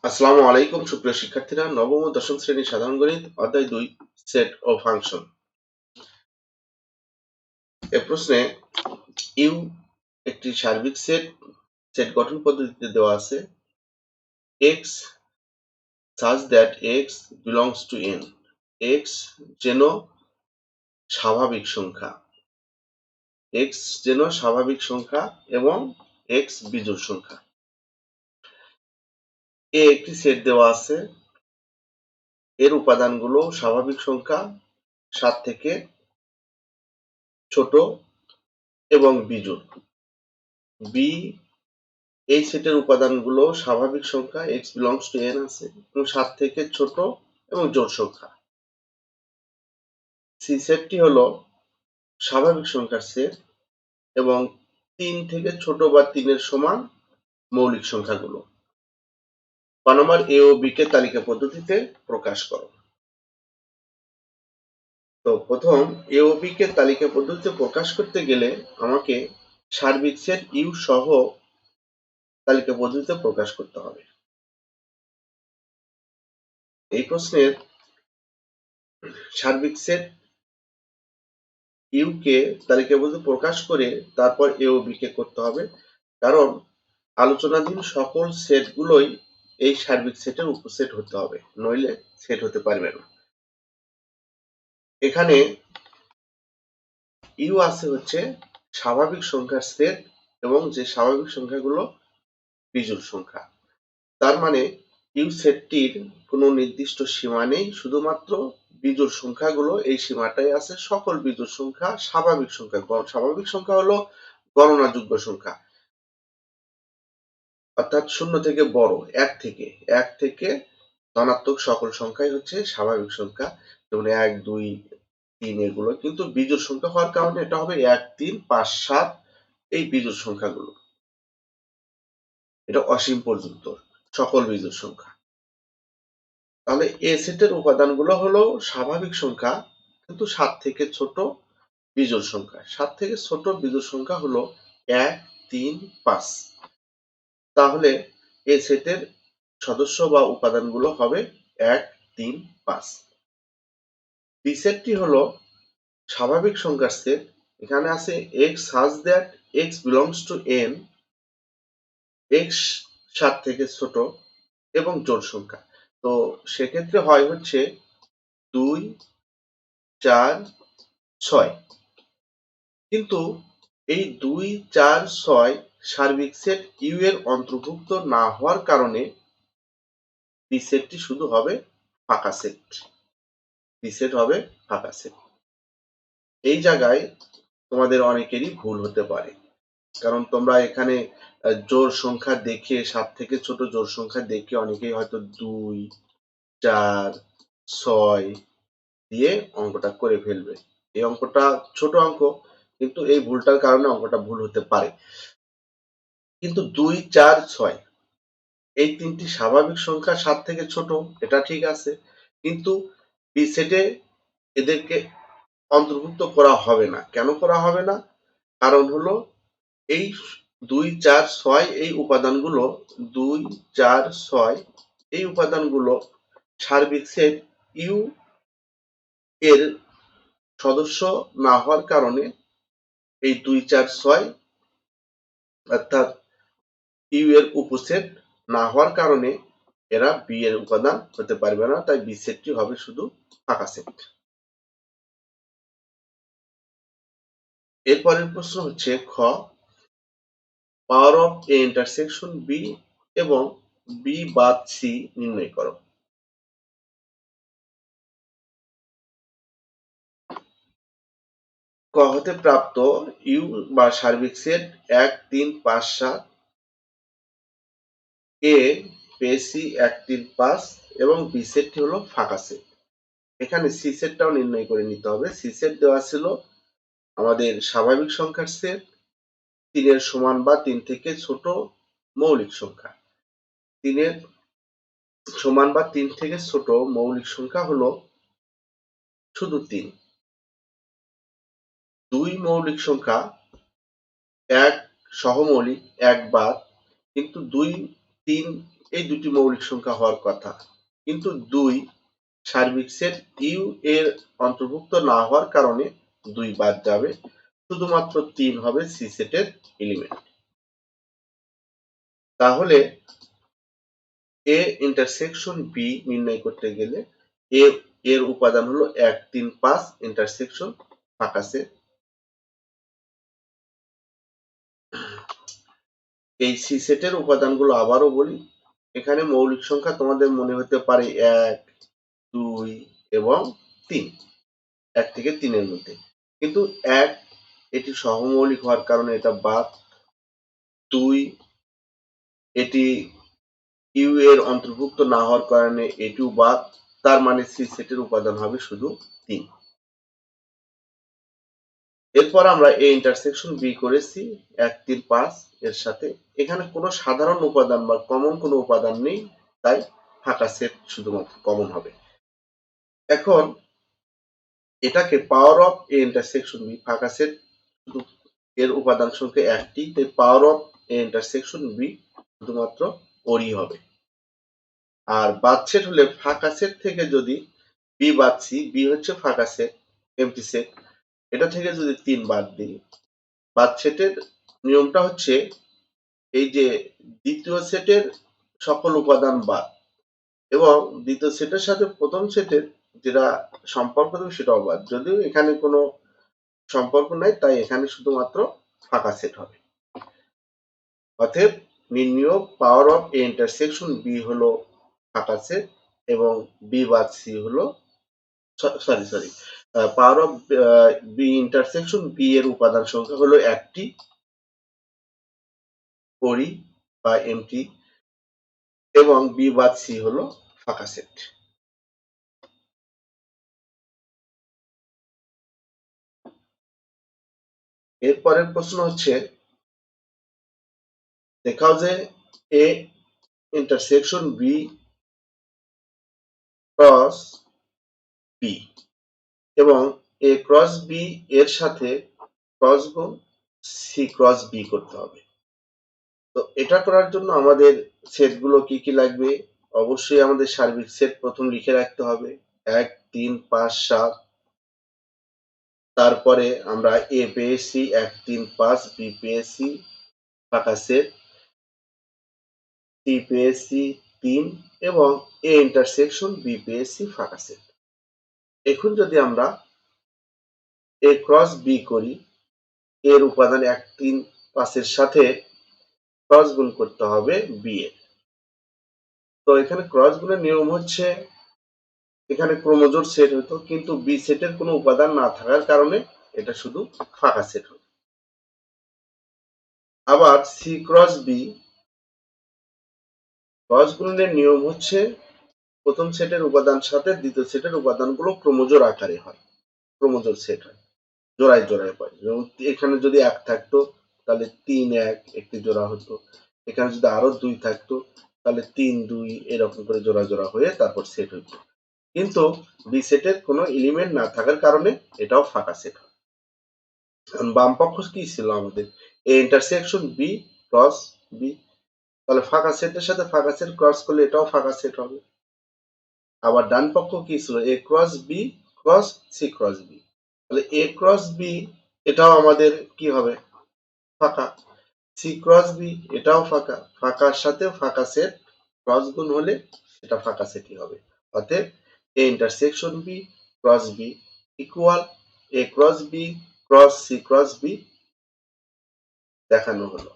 আসসালামু আলাইকুম সুপ্রিয় শিক্ষার্থীরা, নবম ও দশম শ্রেণীর সাধারণ গণিত অধ্যায় 2 সেট ও ফাংশন এ প্রশ্নে ইউ একটি সার্বিক সেট গঠন পদ্ধতিতে দেওয়া আছে x such that x belongs to n, x যেন স্বাভাবিক সংখ্যা, x যেন স্বাভাবিক সংখ্যা এবং x বিজোড় সংখ্যা। এ একটি সেট দেওয়া আছে, এর উপাদানগুলো স্বাভাবিক সংখ্যা 7 থেকে ছোট এবং বিজোড়। বি এই সেটের উপাদানগুলো স্বাভাবিক সংখ্যা x belongs to n আছে এবং 7 থেকে ছোট এবং জোড় সংখ্যা। সি সেটটি হলো স্বাভাবিক সংখ্যার সেট এবং 3 থেকে ছোট বা 3 এর সমান মৌলিক সংখ্যাগুলো। ক নম্বর এ ও বি কে তালিকা পদ্ধতিতে প্রকাশ করো। তো প্রথম এ ও বি কে তালিকা পদ্ধতিতে প্রকাশ করতে গেলে আমাকে সার্বিক সেট ইউ সহ তালিকা পদ্ধতিতে প্রকাশ করতে হবে। এই প্রশ্নের সার্বিক সেট ইউ কে তালিকাবদ্ধ প্রকাশ করে তারপর এ ও বি কে করতে হবে, কারণ আলোচনাধীন সকল সেটগুলোই এই সার্বিক সেটের উপসেট হতে হবে, নইলে সেট হতে পারবে না। এখানে ইউ আছে হচ্ছে স্বাভাবিক সংখ্যার সেট এবং যে স্বাভাবিক সংখ্যাগুলো বিজোড় সংখ্যা, তার মানে ইউ সেটটির কোনো নির্দিষ্ট সীমা নেই, শুধুমাত্র বিজোড় সংখ্যাগুলো এই সীমাটাই আছে। সকল বিজোড় সংখ্যা স্বাভাবিক সংখ্যা। স্বাভাবিক সংখ্যা হলো গণনাযোগ্য সংখ্যা, অর্থাৎ 0 থেকে বড়, 1 থেকে ধনাত্মক সকল সংখ্যাই হচ্ছে স্বাভাবিক সংখ্যা, যেমন 1, 2, 3 এগুলো। কিন্তু বিজোড় সংখ্যা হওয়ার কারণে এটা হবে 1, 3, 5, 7 এই বিজোড় সংখ্যাগুলো। এটা অসীম পর্যন্ত সকল বিজোড় সংখ্যা। তাহলে এ সেটের উপাদানগুলো হলো স্বাভাবিক সংখ্যা কিন্তু 7 থেকে ছোট বিজোড় সংখ্যা। 7 থেকে ছোট বিজোড় সংখ্যা হলো 1, 3, 5। তাহলে এ সেটের সদস্য বা উপাদানগুলো হবে 1, 3, 5। বি সেটটি হলো স্বাভাবিক সংখ্যার সেট। এখানে আছে x such that x belongs to n, x 7 থেকে ছোট এবং জোড় সংখ্যা। তো সেক্ষেত্রে হয় হচ্ছে 2, 4, 6। কিন্তু এই 2, 4, 6 সার্বিক সেট ইউ এর অন্তর্ভুক্ত না হওয়ার কারণে বি সেটটি শুধু হবে ফাঁকা সেট। বি সেট হবে ফাঁকা সেট। এই জায়গায় তোমাদের অনেকেরই ভুল হতে পারে, কারণ তোমরা এখানে জোড় সংখ্যা দেখে 7 থেকে ছোট জোড় সংখ্যা দেখে অনেকেই হয়তো 2, 4, 6 দিয়ে অঙ্কটা করে ফেলবে। এই অঙ্কটা ছোট অঙ্ক, কিন্তু এই ভুলটার কারণে অঙ্কটা ভুল হতে পারে। কিন্তু 2, 4, 6 এই তিনটি স্বাভাবিক সংখ্যা 7 থেকে ছোট, এটা ঠিক আছে, কিন্তু বি সেটে এদেরকে অন্তর্ভুক্ত করা হবে না। কেন করা হবে না? কারণ হলো এই 2, 4, 6 এই উপাদানগুলো 2, 4, 6 এই উপাদানগুলো সার্বিক সেট ইউ এর সদস্য না হওয়ার কারণে এই 2, 4, 6 অর্থাৎ ইউ এর উপসেট না হওয়ার কারণে এরা বি এর উপাদান হতে পারবে না, তাই বি সেটটি হবে শুধু ফাঁকা সেট। এরপরের প্রশ্ন হচ্ছে খ, power of A intersection B এবং বি বাদ সি নির্ণয় করো। ক হতে প্রাপ্ত ইউ বা সার্বিক সেট 1, 3, 5, 7 এ পেয়েছি 1, 3, 5 এবং বি সেটটি হলো ফাঁকা সেট। এখানে সি সেটটাও নির্ণয় করে নিতে হবে। সি সেট দেওয়া ছিল আমাদের স্বাভাবিক সংখ্যার সেট, 3 এর সমান বা 3 থেকে ছোট মৌলিক সংখ্যা। 3 এর সমান বা 3 থেকে ছোট মৌলিক সংখ্যা হলো শুধু 3। 2 মৌলিক সংখ্যা, 1 সহমৌলিক, 1 বাদ, কিন্তু 2, 3 এই দুটি মৌলিক সংখ্যা হওয়ার কথা, কিন্তু 2 সার্বিক সেট ইউ এর অন্তর্ভুক্ত না হওয়ার কারণে 2 বাদ যাবে, শুধুমাত্র 3 হবে সি সেটের এলিমেন্ট। তাহলে এ ইন্টারসেকশন বি নির্ণয় করতে গেলে এ এর উপাদান হলো 1 3 5 ইন্টারসেকশন ফাঁকা সেট। এই সি সেটের উপাদানগুলো আবারও বলি। এখানে মৌলিক সংখ্যা তোমাদের মনে হতে পারে 1 2 এবং 3, 1 থেকে 3 এর মধ্যে, কিন্তু 1 এটি সহমৌলিক হওয়ার কারণে এটা বাদ, 2 এটি ইউ এর অন্তর্ভুক্ত না হওয়ার কারণে এটিও বাদ, তার মানে সি সেটের উপাদান হবে শুধু 3। এরপর আমরা এ ইন্টারসেকশন বি করেছি 1 3 5 এর সাথে। এখানে কোনো সাধারণ উপাদান বা কমন কোনো উপাদান নেই, তাই ফাঁকা সেট শুধুমাত্র কমন হবে। এখন এটাকে power of A intersection B, ফাঁকা সেট শুধু এর উপাদান সংখ্যা একটি, তাই power of A intersection B শুধুমাত্র ওরই হবে। আর বাদ সেট হলে ফাঁকা সেট থেকে যদি বি বাদছি, বি হচ্ছে ফাঁকা সেট, এমটি সেট, এটা থেকে যদি 3 বাদ দিই, বাদ সেটের নিয়মটা হচ্ছে এই যে দ্বিতীয় সেটের সকল উপাদান বাদ এবং দ্বিতীয় সেটের সাথে প্রথম সেটের যেটা সম্পর্ক থাকবে সেটাও বাদ। যদিও এখানে কোনো সম্পর্ক নাই, তাই এখানে শুধুমাত্র ফাঁকা সেট হবে। অতএব নির্ণীয় power of A intersection B হলো ফাঁকা সেট এবং বি বাদ সি হলো sorry power of B intersection B এর উপাদান সংখ্যা হলো একটি, ওরি বা এমটি, এবং বি বাদ সি হলো ফাঁকা সেট। এরপরের প্রশ্ন হচ্ছে, দেখাও যে A intersection B cross B এবং এ ক্রস বি এর সাথে ক্রস গুণ সি ক্রস বি করতে হবে। তো এটা করার জন্য আমাদের সেটগুলো কি কি লাগবে? অবশ্যই আমাদের সার্বিক সেট প্রথম লিখে রাখতে হবে, 1 3 5 7। তারপরে আমরা এ পেয়েছি 1 3 5, বি পেয়েছি ফাঁকা সেট, সি পেয়েছি 3 এবং এ ইন্টারসেকশন বি পেয়েছি ফাঁকা সেট। এখন যদি আমরা এ ক্রস বি করি, এর উপাদান 1 3 5 এর সাথে ক্রস গুণ করতে হবে বি এর। তো এখানে ক্রস গুণের নিয়ম হচ্ছে, এখানে ক্রোমোজোর সেট হতো, কিন্তু বি সেটের কোনো উপাদান না থাকার কারণে এটা শুধু ফাঁকা সেট হতো। আবার সি ক্রস বি, ক্রস গুণের নিয়ম হচ্ছে প্রথম সেটের উপাদান সাথে দ্বিতীয় সেটের উপাদানগুলো ক্রোমোজোর আকারে হয়, ক্রোমোজোর সেট হয়, জোড়ায় জোড়ায় পাই। যেমন এখানে যদি 1 থাকতো তাহলে 3 1 একটি জোড়া হতো, এখানে যদি আরো 2 থাকতো তাহলে 3 2 এরকম করে জোড়া জোড়া হয়ে তারপর সেট হতো। কিন্তু বি সেটের কোনো এলিমেন্ট না থাকার কারণে এটাও ফাঁকা সেট হয়। বাম পক্ষ কি ছিল আমাদের? A intersection B cross B, তাহলে ফাঁকা সেটের সাথে ফাঁকা সেট ক্রস করলে এটাও ফাঁকা সেট হবে। আবার ডান পক্ষ কি ছিল? A cross B cross C cross B, তাহলে এ ক্রস বি এটাও আমাদের কি হবে? ফাঁকা। সি ক্রস বি এটাও ফাঁকা, ফাঁকার সাথে ফাঁকা সেট ক্রস গুণ হলে সেটা ফাঁকা সেটই হবে। অতএব A intersection B cross B equal A cross B cross C cross B দেখানো হলো।